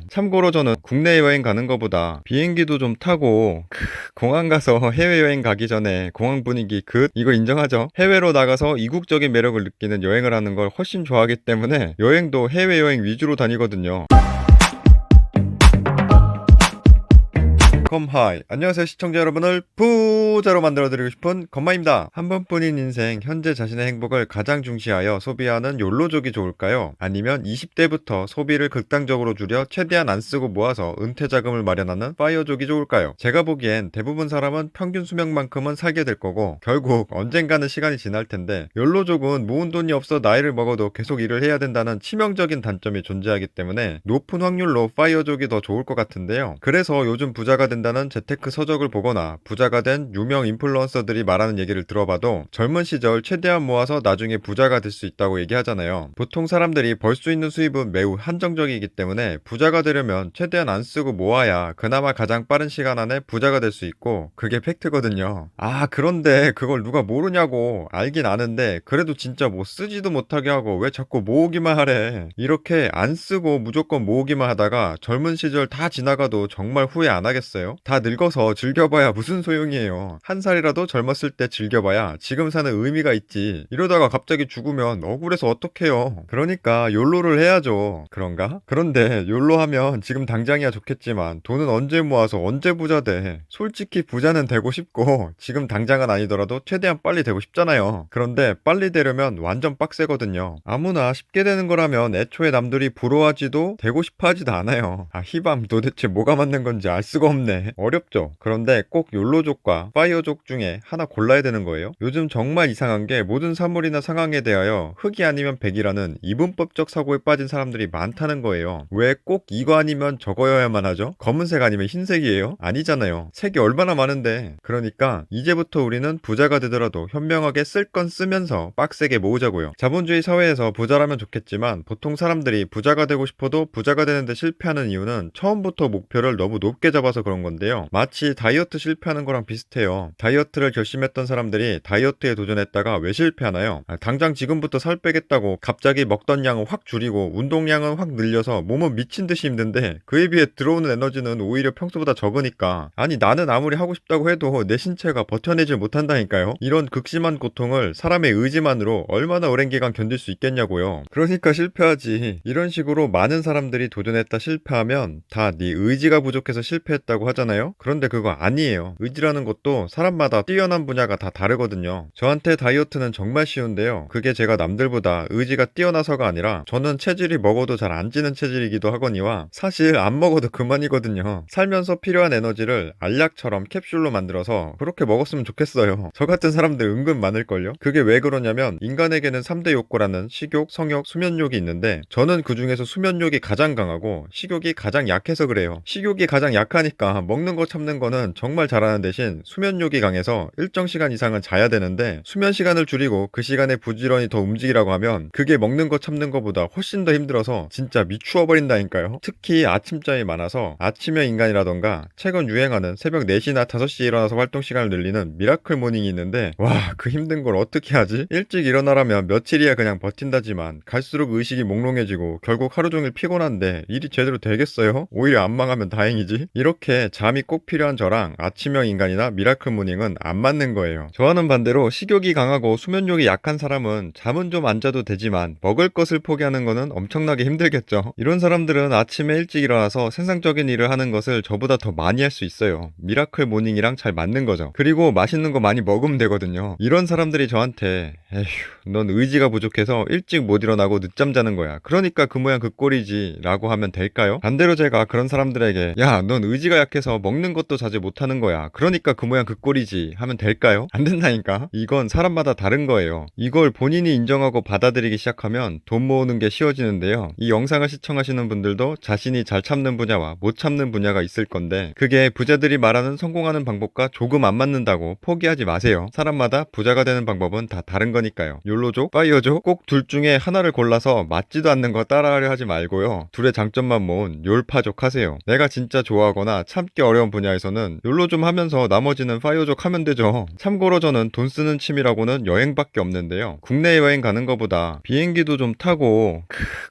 참고로 저는 국내 여행 가는 것보다 비행기도 좀 타고 공항 가서 해외여행 가기 전에 공항 분위기 이거 인정하죠? 해외로 나가서 이국적인 매력을 느끼는 여행을 하는 걸 훨씬 좋아하기 때문에 여행도 해외여행 위주로 다니거든요. 컴하이, 안녕하세요 시청자 여러분을 부자로 만들어드리고 싶은 건마입니다. 한 번뿐인 인생, 현재 자신의 행복을 가장 중시하여 소비하는 욜로족이 좋을까요? 아니면 20대부터 소비를 극단적으로 줄여 최대한 안 쓰고 모아서 은퇴 자금을 마련하는 파이어족이 좋을까요? 제가 보기엔 대부분 사람은 평균 수명만큼은 살게 될 거고 결국 언젠가는 시간이 지날 텐데, 욜로족은 모은 돈이 없어 나이를 먹어도 계속 일을 해야 된다는 치명적인 단점이 존재하기 때문에 높은 확률로 파이어족이 더 좋을 것 같은데요. 그래서 요즘 부자가 된다는 재테크 서적을 보거나 부자가 된 유명 인플루언서들이 말하는 얘기를 들어봐도 젊은 시절 최대한 모아서 나중에 부자가 될 수 있다고 얘기하잖아요. 보통 사람들이 벌 수 있는 수입은 매우 한정적이기 때문에 부자가 되려면 최대한 안 쓰고 모아야 그나마 가장 빠른 시간 안에 부자가 될 수 있고, 그게 팩트거든요. 그런데 그걸 누가 모르냐고. 알긴 아는데 그래도 진짜 뭐 쓰지도 못하게 하고 왜 자꾸 모으기만 하래. 이렇게 안 쓰고 무조건 모으기만 하다가 젊은 시절 다 지나가도 정말 후회 안 하겠어요? 다 늙어서 즐겨봐야 무슨 소용이에요. 한 살이라도 젊었을 때 즐겨봐야 지금 사는 의미가 있지. 이러다가 갑자기 죽으면 억울해서 어떡해요. 그러니까 욜로를 해야죠. 그런가? 그런데 욜로 하면 지금 당장이야 좋겠지만 돈은 언제 모아서 언제 부자 돼. 솔직히 부자는 되고 싶고 지금 당장은 아니더라도 최대한 빨리 되고 싶잖아요. 그런데 빨리 되려면 완전 빡세거든요. 아무나 쉽게 되는 거라면 애초에 남들이 부러워하지도 되고 싶어 하지도 않아요. 히밤 도대체 뭐가 맞는 건지 알 수가 없네. 어렵죠. 그런데 꼭 욜로족과 파이어족 중에 하나 골라야 되는 거예요. 요즘 정말 이상한 게 모든 사물이나 상황에 대하여 흑이 아니면 백이라는 이분법적 사고에 빠진 사람들이 많다는 거예요. 왜 꼭 이거 아니면 저거여야만 하죠? 검은색 아니면 흰색이에요? 아니잖아요. 색이 얼마나 많은데. 그러니까 이제부터 우리는 부자가 되더라도 현명하게 쓸 건 쓰면서 빡세게 모으자고요. 자본주의 사회에서 부자라면 좋겠지만 보통 사람들이 부자가 되고 싶어도 부자가 되는데 실패하는 이유는 처음부터 목표를 너무 높게 잡아서 그런 건데요. 마치 다이어트 실패하는 거랑 비슷해요. 다이어트를 결심했던 사람들이 다이어트에 도전했다가 왜 실패하나요? 당장 지금부터 살 빼겠다고 갑자기 먹던 양을 확 줄이고 운동량은 확 늘려서 몸은 미친 듯이 힘든데 그에 비해 들어오는 에너지는 오히려 평소보다 적으니까. 아니, 나는 아무리 하고 싶다고 해도 내 신체가 버텨내질 못한다니까요. 이런 극심한 고통을 사람의 의지만으로 얼마나 오랜 기간 견딜 수 있겠냐고요. 그러니까 실패하지. 이런 식으로 많은 사람들이 도전했다 실패하면 다 네 의지가 부족해서 실패했다고 하잖아요. 그런데 그거 아니에요. 의지라는 것도 사람마다 뛰어난 분야가 다 다르거든요. 저한테 다이어트는 정말 쉬운데요. 그게 제가 남들보다 의지가 뛰어나서가 아니라 저는 체질이 먹어도 잘 안 찌는 체질이기도 하거니와 사실 안 먹어도 그만이거든요. 살면서 필요한 에너지를 알약처럼 캡슐로 만들어서 그렇게 먹었으면 좋겠어요. 저 같은 사람들 은근 많을걸요. 그게 왜 그러냐면 인간에게는 3대 욕구라는 식욕, 성욕, 수면욕이 있는데 저는 그 중에서 수면욕이 가장 강하고 식욕이 가장 약해서 그래요. 식욕이 가장 약하니까 먹는 거 참는 거는 정말 잘하는 대신 수면욕이 강해서 일정 시간 이상은 자야 되는데 수면 시간을 줄이고 그 시간에 부지런히 더 움직이라고 하면 그게 먹는 거 참는 거보다 훨씬 더 힘들어서 진짜 미추어 버린다니까요. 특히 아침잠이 많아서 아침형 인간이라던가 최근 유행하는 새벽 4시나 5시에 일어나서 활동 시간을 늘리는 미라클 모닝이 있는데, 와, 그 힘든 걸 어떻게 하지? 일찍 일어나라면 며칠이야 그냥 버틴다지만 갈수록 의식이 몽롱해지고 결국 하루 종일 피곤한데 일이 제대로 되겠어요? 오히려 안 망하면 다행이지. 이렇게 잠이 꼭 필요한 저랑 아침형 인간이나 미라클 모닝은 안 맞는 거예요. 저와는 반대로 식욕이 강하고 수면욕이 약한 사람은 잠은 좀 안 자도 되지만 먹을 것을 포기하는 거는 엄청나게 힘들겠죠. 이런 사람들은 아침에 일찍 일어나서 생산적인 일을 하는 것을 저보다 더 많이 할 수 있어요. 미라클 모닝이랑 잘 맞는 거죠. 그리고 맛있는 거 많이 먹으면 되거든요. 이런 사람들이 저한테 에휴, 넌 의지가 부족해서 일찍 못 일어나고 늦잠 자는 거야. 그러니까 그 모양 그 꼴이지 라고 하면 될까요? 반대로 제가 그런 사람들에게 야, 넌 의지가 약해서 먹는 것도 자주 못하는 거야. 그러니까 그 모양 그 꼴이지 하면 될까요? 안 된다니까. 이건 사람마다 다른 거예요. 이걸 본인이 인정하고 받아들이기 시작하면 돈 모으는 게 쉬워지는데요. 이 영상을 시청하시는 분들도 자신이 잘 참는 분야와 못 참는 분야가 있을 건데 그게 부자들이 말하는 성공하는 방법과 조금 안 맞는다고 포기하지 마세요. 사람마다 부자가 되는 방법은 다 다른 거니까요. 욜로족, 파이어족 꼭 둘 중에 하나를 골라서 맞지도 않는 거 따라하려 하지 말고요. 둘의 장점만 모은 욜파족 하세요. 내가 진짜 좋아하거나 참지 참기 어려운 분야에서는 욜로 좀 하면서 나머지는 파이어족 하면 되죠. 참고로 저는 돈 쓰는 취미라고는 여행밖에 없는데요. 국내 여행 가는 것보다 비행기도 좀 타고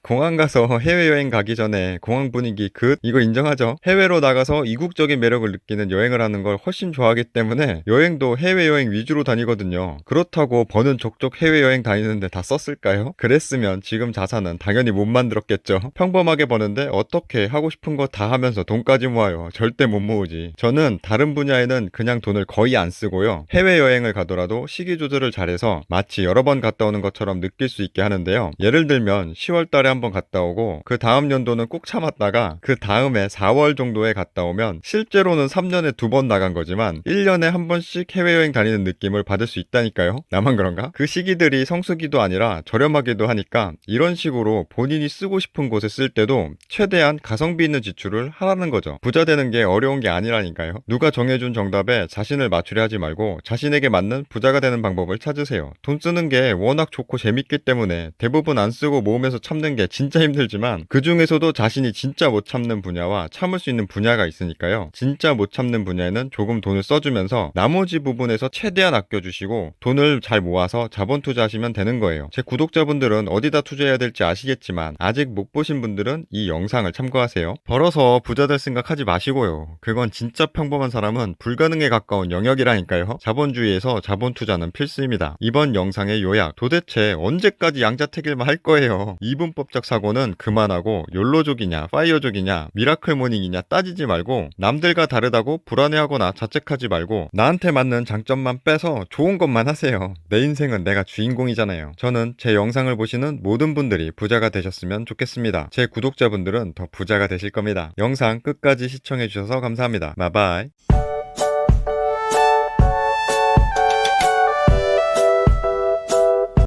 공항 가서 해외여행 가기 전에 공항 분위기 이거 인정하죠? 해외로 나가서 이국적인 매력을 느끼는 여행을 하는 걸 훨씬 좋아하기 때문에 여행도 해외여행 위주로 다니거든요. 그렇다고 버는 족족 해외여행 다니는데 다 썼을까요? 그랬으면 지금 자산은 당연히 못 만들었겠죠. 평범하게 버는데 어떻게 하고 싶은 거 다 하면서 돈까지 모아요. 절대 못 모으지. 저는 다른 분야에는 그냥 돈을 거의 안 쓰고요. 해외여행을 가더라도 시기 조절을 잘해서 마치 여러 번 갔다 오는 것처럼 느낄 수 있게 하는데요. 예를 들면 10월 달에 한번 갔다 오고 그 다음 연도는 꾹 참았다가 그 다음에 4월 정도에 갔다 오면 실제로는 3년에 2번 나간 거지만 1년에 한 번씩 해외여행 다니는 느낌을 받을 수 있다니까요. 나만 그런가? 그 시기들이 성수기도 아니라 저렴하기도 하니까 이런 식으로 본인이 쓰고 싶은 곳에 쓸 때도 최대한 가성비 있는 지출을 하라는 거죠. 부자 되는 게 어려운 게 아니라니까요. 누가 정해준 정답에 자신을 맞추려 하지 말고 자신에게 맞는 부자가 되는 방법을 찾으세요. 돈 쓰는 게 워낙 좋고 재밌기 때문에 대부분 안 쓰고 모으면서 참는 게 진짜 힘들지만 그 중에서도 자신이 진짜 못 참는 분야와 참을 수 있는 분야가 있으니까요. 진짜 못 참는 분야에는 조금 돈을 써주면서 나머지 부분에서 최대한 아껴주시고 돈을 잘 모아서 자본 투자하시면 되는 거예요. 제 구독자분들은 어디다 투자해야 될지 아시겠지만 아직 못 보신 분들은 이 영상을 참고하세요. 벌어서 부자 될 생각하지 마시고요. 그건 진짜 평범한 사람은 불가능에 가까운 영역이라니까요. 자본주의에서 자본 투자는 필수입니다. 이번 영상의 요약, 도대체 언제까지 양자택일만 할 거예요. 이분법적 사고는 그만하고 욜로족이냐 파이어족이냐 미라클 모닝이냐 따지지 말고 남들과 다르다고 불안해하거나 자책하지 말고 나한테 맞는 장점만 빼서 좋은 것만 하세요. 내 인생은 내가 주인공이잖아요. 저는 제 영상을 보시는 모든 분들이 부자가 되셨으면 좋겠습니다. 제 구독자분들은 더 부자가 되실 겁니다. 영상 끝까지 시청해주셔서 감사합니다. 바이바이.